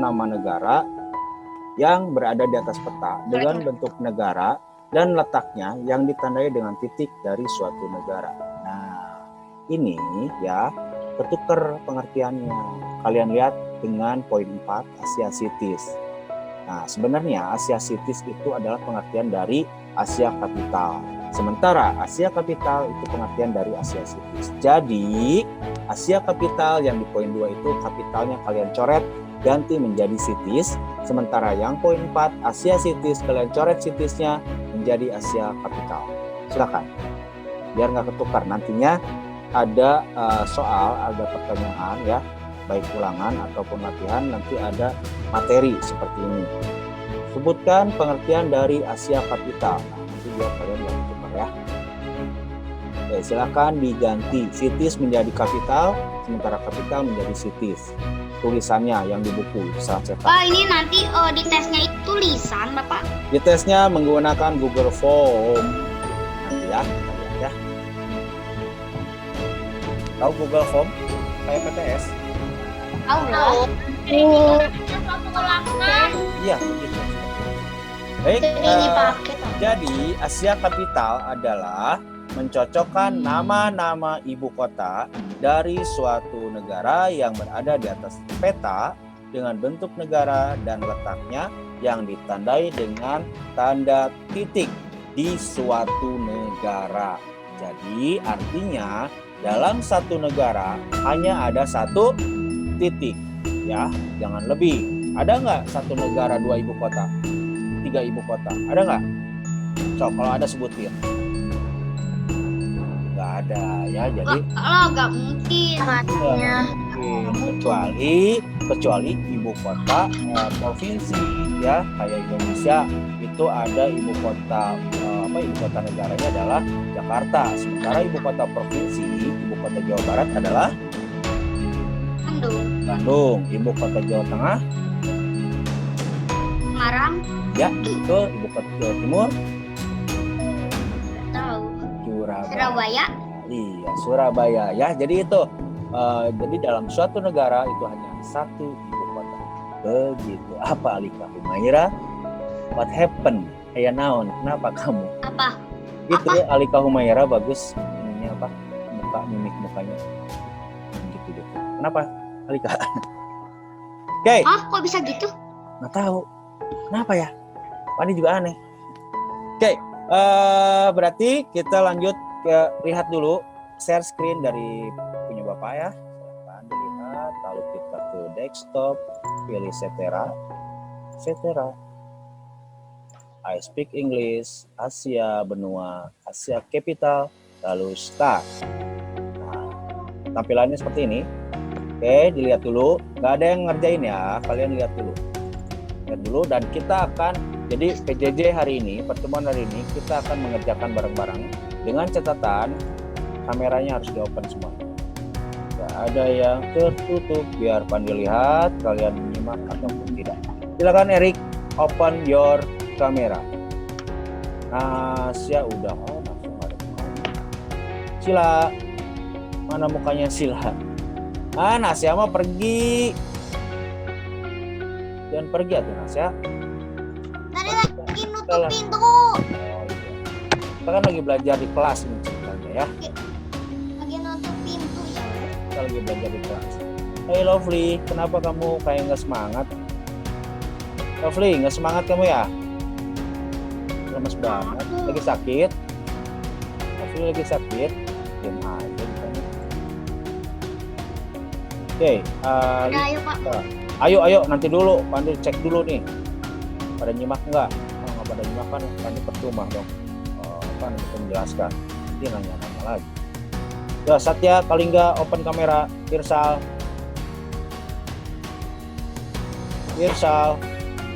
nama negara yang berada di atas peta dengan bentuk negara dan letaknya yang ditandai dengan titik dari suatu negara. Nah, ini ya ketukar pengertiannya. Kalian lihat dengan poin 4 Asiaticus. Nah, sebenarnya Asiaticus itu adalah pengertian dari Asia Kapital. Sementara Asia Kapital itu pengertian dari Asiaticus. Jadi, Asia Kapital yang di poin 2 itu kapitalnya kalian coret ganti menjadi sitis, sementara yang poin 4 Asia sitis kalian coret sitisnya menjadi Asia Kapital. Silakan, biar nggak ketukar. Nantinya ada soal, ada pertanyaan ya, baik ulangan ataupun latihan, nanti ada materi seperti ini. Sebutkan pengertian dari Asia Kapital. Nah, nanti biar kalian nggak ketukar ya. Oke, silakan diganti sitis menjadi kapital, sementara kapital menjadi sitis. Tulisannya yang di buku salah cetak. Pak, ini nanti di tesnya itu tulisan, Bapak? Di tesnya menggunakan Google Form. Nanti ya, kita lihat ya. Tahu Google Form? Kayak PTS? Tahu lah. Iya, gitu. Baik, jadi Asia Kapital adalah mencocokkan nama-nama ibu kota dari suatu negara yang berada di atas peta dengan bentuk negara dan letaknya yang ditandai dengan tanda titik di suatu negara. Jadi artinya dalam satu negara hanya ada satu titik ya, jangan lebih. Ada nggak satu negara 2 ibu kota, 3 ibu kota? Ada nggak? Coba kalau ada sebutin. Nggak ada ya, jadi nggak mungkin. Kecuali ibu kota provinsi ya, kayak Indonesia itu ada ibu kota ibu kota negaranya adalah Jakarta, sementara ibu kota provinsi, ibu kota Jawa Barat adalah Bandung. Ibu kota Jawa Tengah Semarang. Ya, itu ibu kota Jawa Timur. Tahu. Surabaya. Iya, Surabaya ya. Jadi itu jadi dalam suatu negara itu hanya satu ibu kota. Begitu. Apa Alika Humaira? What happened? Kayak naon? Kenapa kamu? Apa? Itu Alika Humaira bagus ini apa? Mimik mukanya. Gitu. Kenapa? Alika. Oke. Kok bisa gitu? Nggak tahu. Kenapa ya? Pani juga aneh. Oke. Berarti kita lanjut ke lihat dulu share screen dari punya Bapak ya. Silahkan dilihat. Lalu kita ke desktop, pilih Setera. I speak English, Asia Benua, Asia Capital, lalu start. Nah, tampilannya seperti ini. Oke, dilihat dulu. Nggak ada yang ngerjain ya, kalian lihat dulu. Dan kita akan, jadi PJJ hari ini, pertemuan hari ini, kita akan mengerjakan bareng-bareng dengan catatan kameranya harus di open semua. Nggak ada yang tertutup, biar Pandi lihat, kalian menyimak ataupun tidak. Silakan Erik, open your kamera. Nasya udah, Nasya nggak ada mukanya. Sila, mana mukanya Sila? Nasya mah pergi. Jangan pergi atuh Nasya. Tadi lagi nutup pintu. Oh, iya. Kita kan lagi belajar di kelas ini ceritanya ya. Lagi nutup pintu ya. Kita lagi belajar di kelas. Hey Lovely, kenapa kamu kayak nggak semangat? Lovely, nggak semangat kamu ya? Lemes banget, lagi sakit. Lovely lagi sakit. Diam aja misalnya. Oke, Ayo Pak. Ayo, nanti dulu, Pandi cek dulu nih. Pada nyimak nggak? Kalau nggak pada nyimak kan Pandi percuma dong. Nanti menjelaskan. Dia nanya-nanya lagi. Ya, Satya, Kalingga, open kamera. Irsal,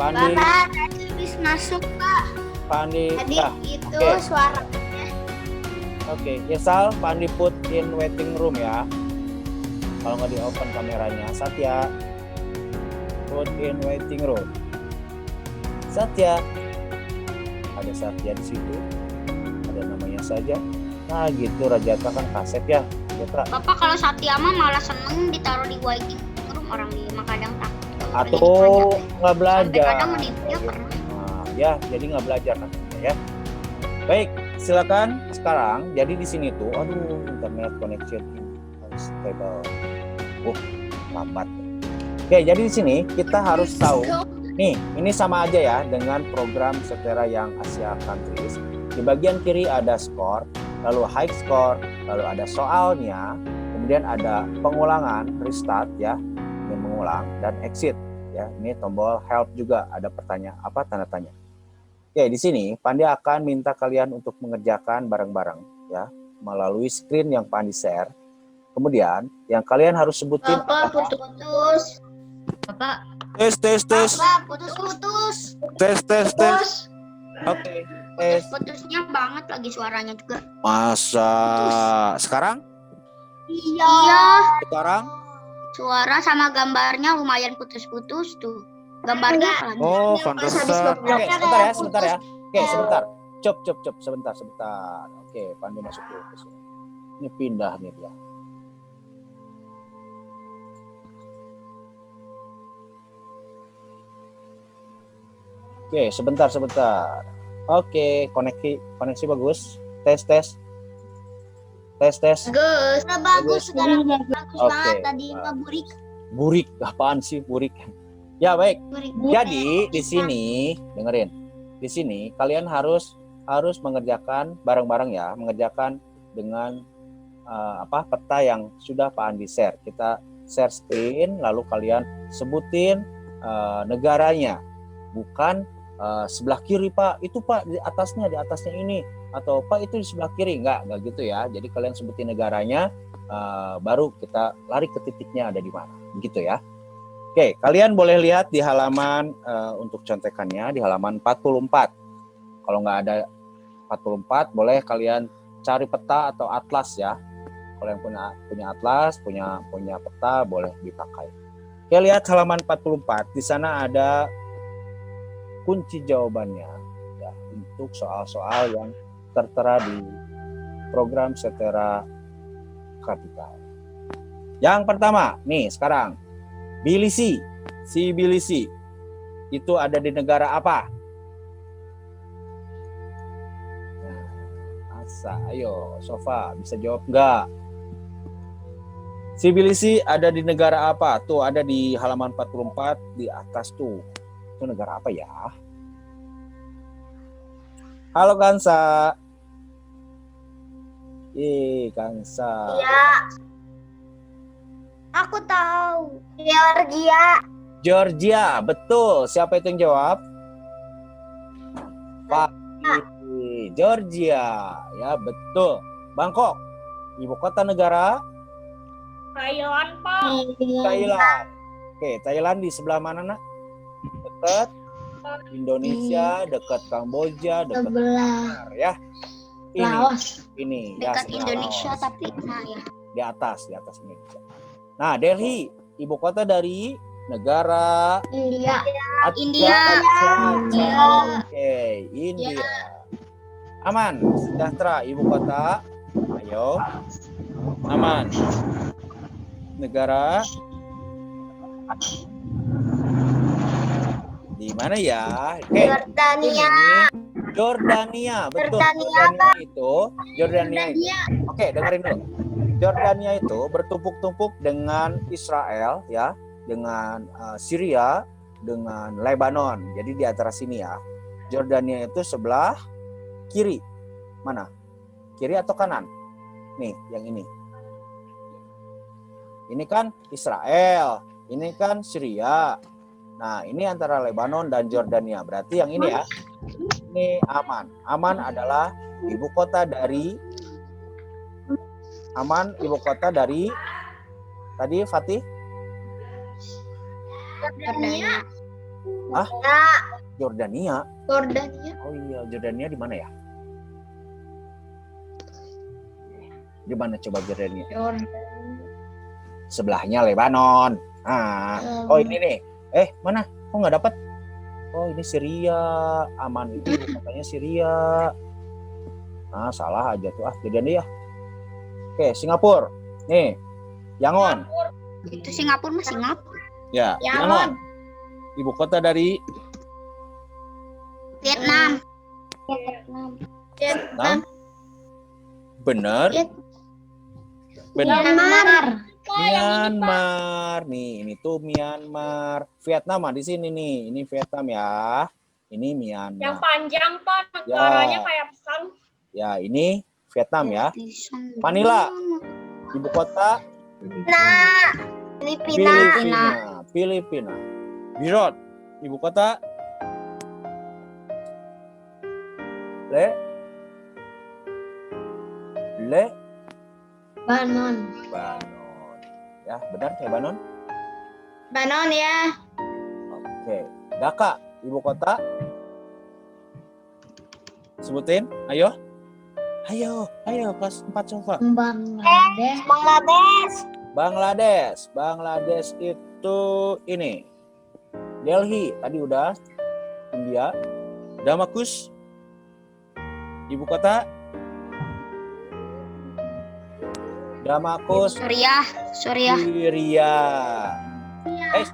Pandi. Bapak, tadi habis masuk Pak. Pandi. Tadi Nah, itu okay. suaranya. Oke, Irsal, Pandi put in waiting room ya. Kalau nggak di open kameranya, Satya put in waiting room. Satya, ada Satya di situ, ada namanya saja. Nah gitu, Rajata kan kaset ya. Rajata. Bapak kalau Satya mah malah seneng ditaruh di waiting room, orang di Makadang takut. atau nggak Sampai belajar. kadang menipnya pernah. Nah, ya, jadi nggak belajar nantinya ya. Baik, silakan sekarang. Jadi di sini tuh, aduh, internet connection unstable. Lambat. Oke, jadi di sini kita harus tahu. Nih, ini sama aja ya dengan program Setera yang Asia Countries. Di bagian kiri ada skor, lalu high score, lalu ada soalnya, kemudian ada pengulangan, restart ya, ini mengulang, dan exit ya. Ini tombol help juga, ada pertanyaan apa tanda tanya. Oke, di sini Pandi akan minta kalian untuk mengerjakan bareng-bareng ya melalui screen yang Pandi share. Kemudian yang kalian harus sebutin Bapak putus-putus. Bapak. tes. Bapak putus-putus. Tes. Oke, tes. Putus-putusnya banget lagi suaranya juga. Masa sekarang? Iya. Sekarang? Suara sama gambarnya lumayan putus-putus tuh. Gambarnya lagi. Oh, Pas habis pantesan. beblok. Oke, sebentar ya. Oke, sebentar. Cop, sebentar. Oke, Pandi masuk dulu ke sini. Ini pindah nih dia. Oke, sebentar. Oke, koneksi bagus. Tes. Bagus. Udah bagus sekarang. Bagus Oke. banget tadi ngeburik. Burik, apaan sih burik? Ya, baik. Burik. Jadi di sini dengerin. Di sini kalian harus mengerjakan bareng-bareng ya, mengerjakan dengan peta yang sudah Pak Andi share. Kita share screen, lalu kalian sebutin negaranya, bukan sebelah kiri Pak, itu Pak di atasnya ini, atau Pak itu di sebelah kiri, enggak gitu ya. Jadi kalian sebutin negaranya, baru kita lari ke titiknya ada di mana, begitu ya. Oke, kalian boleh lihat di halaman untuk contekannya di halaman 44. Kalau nggak ada 44, boleh kalian cari peta atau atlas ya. Kalau yang punya atlas, punya peta, boleh dipakai. Oke, lihat halaman 44. Di sana ada kunci jawabannya ya, untuk soal-soal yang tertera di program Setera Kapital. Yang pertama, nih sekarang, Tbilisi. Si Tbilisi itu ada di negara apa? Nah, ayo, Sofa bisa jawab enggak? Si Tbilisi ada di negara apa? Tuh ada di halaman 44 di atas tuh. Itu negara apa ya? Halo Kansa. Kansa. Iya. Aku tahu. Georgia, betul. Siapa itu yang jawab? Pak. Georgia, ya betul. Bangkok, ibu kota negara? Thailand, Pak. Thailand. Oke, Thailand di sebelah mana nak? Dekat Indonesia, dekat Kamboja, dekat Myanmar ya. Ini Dekat ya, Indonesia Laos. tapi ya. Di atas Indonesia. Nah, Delhi, ibu kota dari negara India. Oke, India. Aman, sejahtera ibu kota. Ayo. Aman. Negara di mana ya? Oke. Jordania. Jordania, betul. Jordania itu. Oke, dengerin dulu. Jordania itu bertumpuk-tumpuk dengan Israel ya, dengan Syria, dengan Lebanon. Jadi di antara sini ya. Jordania itu sebelah kiri. Mana? Kiri atau kanan? Nih, yang ini. Ini kan Israel, ini kan Syria. Nah, ini antara Lebanon dan Jordania. Berarti yang ini ya. Ini aman. Aman adalah ibu kota dari tadi Fatih? Jordania. Jordania. Jordania. Oh iya, Jordania di mana ya? Di mana coba Jordania? Sebelahnya Lebanon. Nah, oh ini nih. Mana? Kok nggak dapat? Oh ini Syria. Aman itu katanya Syria. Nah, salah aja tuh. Jordania ya. Oke, Singapura. Nih, Yangon. Itu Singapura mah Singapura. Ya, Yangon. Ibu kota dari Vietnam. Vietnam. Benar. Benar. Myanmar. Myanmar. Nih, ini tuh Myanmar. Vietnam di sini nih. Ini Vietnam ya. Ini Myanmar. Yang panjang Pak, negaranya kayak pesan. Ya, ini Vietnam ya. Manila. Ibu kota Filipina. Beirut. Ibu kota Banon. Ya, benar Lebanon? Banon ya. Oke. Dhaka, ibu kota. Sebutin, ayo. Kelas 4 coba. Bangladesh itu ini. Delhi, tadi udah. India. Damaskus. Ibu kota. Damaskus. Suriah. Syria.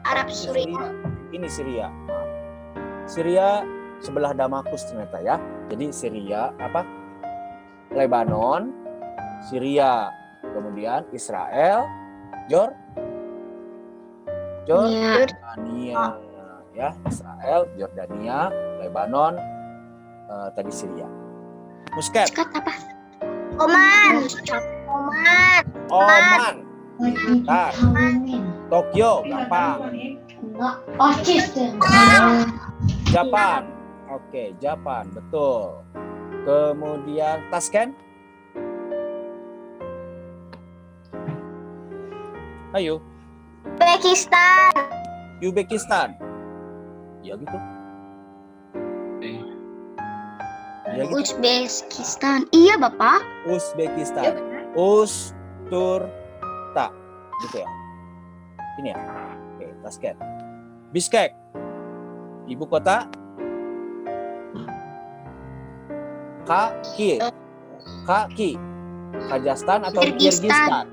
Arab Syria. Ini Syria. Syria sebelah Damaskus ternyata ya. Jadi Syria Lebanon, Syria, kemudian Israel, Jordania, ya Israel, Jordania, Lebanon, tadi Syria. Muscat. apa? Oman. Bentar. Tokyo, gampang. Japan. Oke, Japan, betul. Kemudian Tashkent. Ayo. Uzbekistan. Ya gitu. Uzbekistan. Iya, Bapak. Uzbekistan. Usturta. Gitu ya. Ini ya. Oke, Tashkent. Bishkek. Ibu kota Kaki. Kazakhstan atau Kirgistan?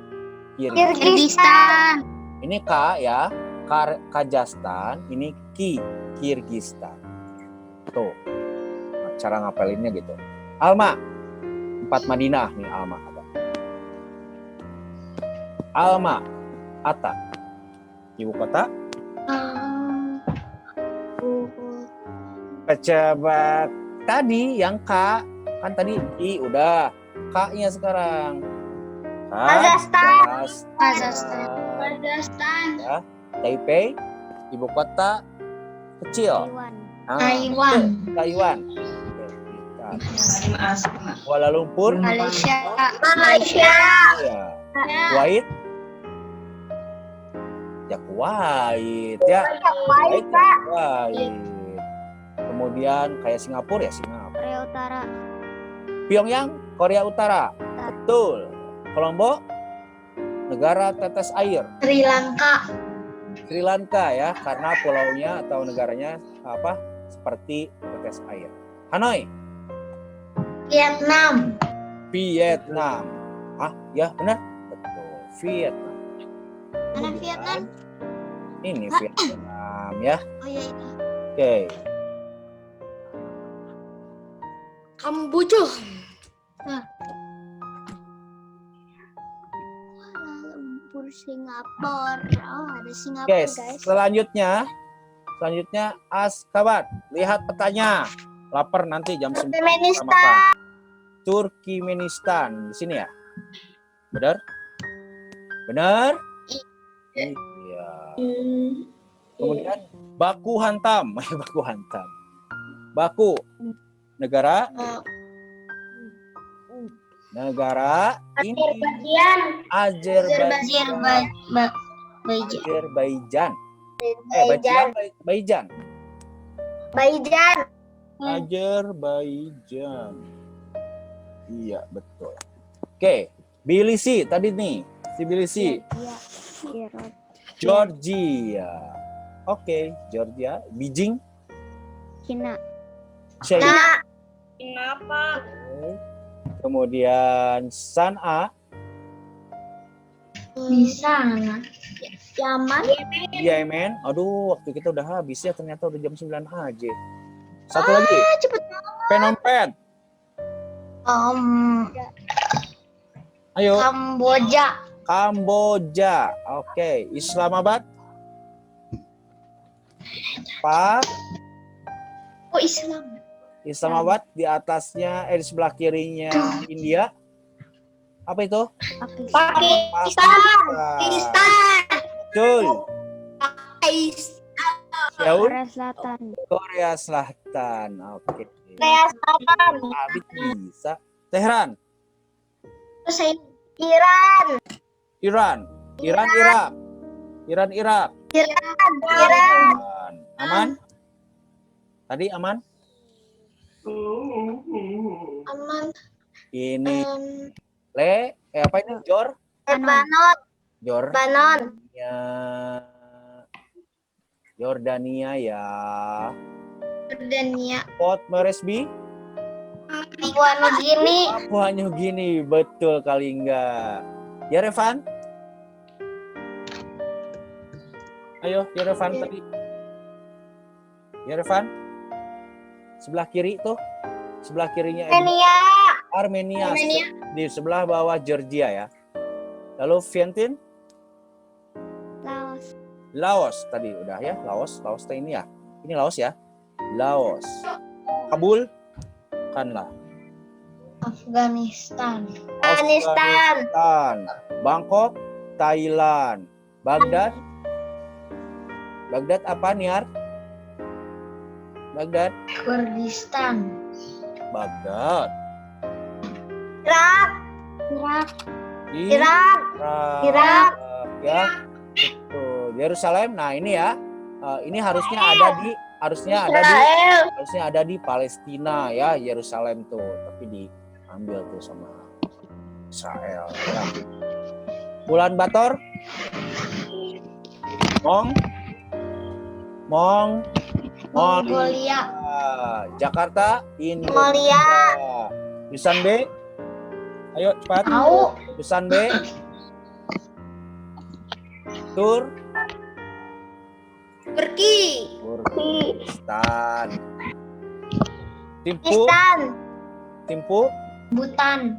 Kirgistan. Ini K ya. Kazakhstan, ini Kirgistan. Tuh. Cara ngapalinnya gitu. Alma. 4 Madinah nih Alma ada. Alma Ata. Ibu kota Coba tadi yang K kan tadi I udah, K-nya sekarang. Kazakhstan. Ya. Taipei, ibu kota kecil. Taiwan. Kuala Lumpur. Malaysia. Ya. Kuwait. Ya Kuwait ya. Kuwait. Kemudian kayak Singapura ya Singapura. Korea Utara. Pyongyang, Korea Utara. Betul. Kolombo, negara tetes air. Sri Lanka ya, karena pulaunya atau negaranya seperti tetes air. Hanoi. Vietnam. Ya benar. Betul. Vietnam. Mana Vietnam? Ini Vietnam ya. Oh iya itu. Oke. Kamboja. Singapura. Oh, ada Singapura, Oke, guys. selanjutnya Askabat. Lihat petanya. Lapar nanti jam 9 kita makan. Turkmenistan. Di sini ya? Benar? Benar? Iya. Kemudian Baku Hantam. Baku. Negara ini Azerbaijan. Azerbaijan. Iya, betul. Oke, Tbilisi tadi nih. Tbilisi. Georgia. Oke, Georgia. Beijing. Cina. Kenapa? Kemudian Sanaa. Bisa. Yaman. Yemen. Aduh, waktu kita udah habis ya. Ternyata udah jam 9 aja. Satu lagi. Cepet. Phnom Penh. Ayo. Kamboja. Kamboja. Oke. Islamabad. Pak. Oh, Islam. Islamabad di atasnya, di sebelah kirinya India. Apa itu? Pakistan. Betul. Seoul. Korea Selatan. Korea Selatan. Oke. Korea Selatan. Habis bisa. Tehran. Iran. Iran. Irak. Iran. Aman? Tadi aman? Aman. Ini apa ini? Lebanon. Jordania. Jordania ya. Jordania. Port Moresby. Papua Nugini. Papua Nugini, betul kali enggak? Ya Revan? Ayo, ya Revan tadi. Ya Revan? Sebelah kiri tuh. Sebelah kirinya Armenia. Di sebelah bawah Georgia ya. Lalu Vietnam? Laos. Laos tadi udah ya. Laos ini ya. Ini Laos ya. Laos. Kabul? Kanlah. Afghanistan. Bangkok, Thailand. Baghdad apa Niar? Baghdad. Kurdistan. Baghdad. Irak. Irak. Ya. Betul. Yerusalem. Nah, ini ya. Ini harusnya ada di Palestina ya, Yerusalem tuh, tapi diambil tuh sama Israel ya. Bulan Bator. Mongolia. Jakarta, Indonesia. Dusanbe. Ayo cepat. Dusanbe. Turki. Pakistan. Timpu. Butan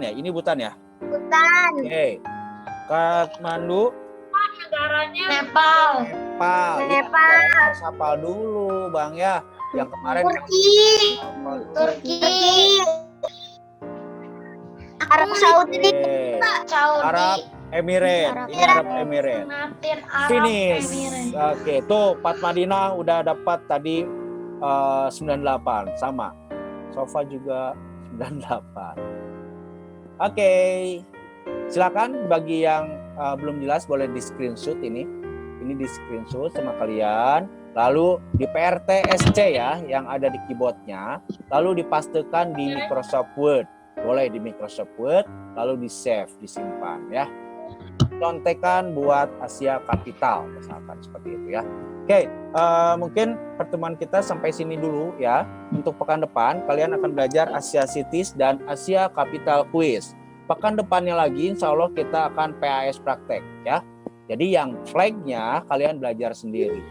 ya. Ini Butan ya. Oke. Kathmandu. Negaranya Nepal. Hafal dulu Bang ya. Yang kemarin Turki. Arab Saudi. Arab Emirates. Ini Arab Emirates. Finish. Oke, tuh Pat Madinah udah dapat tadi 98 sama. Sofa juga 98. Oke. Silakan bagi yang belum jelas boleh di screenshot ini. Ini di screenshot sama kalian. Lalu di PRTSC ya yang ada di keyboardnya. Lalu dipastekan di Microsoft Word. Boleh di Microsoft Word. Lalu di save, disimpan ya. Contekan buat Asia Capital misalkan seperti itu ya. Oke, mungkin pertemuan kita sampai sini dulu ya. Untuk pekan depan kalian akan belajar Asia Cities dan Asia Capital Quiz. Pekan depannya lagi insya Allah kita akan PAS praktek ya. Jadi yang flagnya kalian belajar sendiri.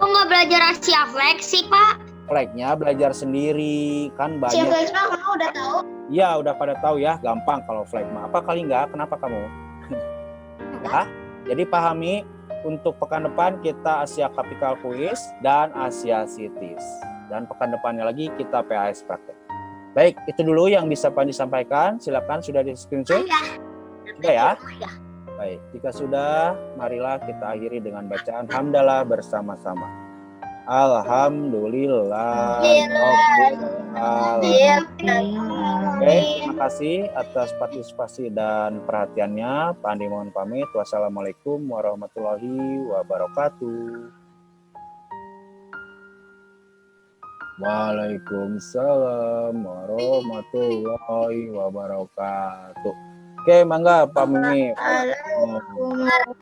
Kok nggak belajar Asia Flag sih Pak? Flagnya belajar sendiri kan Asia banyak. Flag kamu udah tahu? Iya udah pada tahu ya, gampang kalau flag mah. Apa kali enggak? Kenapa kamu? Ya, jadi pahami untuk pekan depan kita Asia Capital Quiz dan Asia Cities. Dan pekan depannya lagi kita PAS praktek. Baik, itu dulu yang bisa Pandi sampaikan. Silakan sudah di screenshot. Sudah ya? Baik, jika sudah, marilah kita akhiri dengan bacaan hamdalah bersama-sama. Alhamdulillah. Oke, terima kasih atas partisipasi dan perhatiannya. Pak Andi mohon pamit. Wassalamualaikum warahmatullahi wabarakatuh. Waalaikumsalam warahmatullahi wabarakatuh. Oke, mangga pamit. Waalaikumsalam.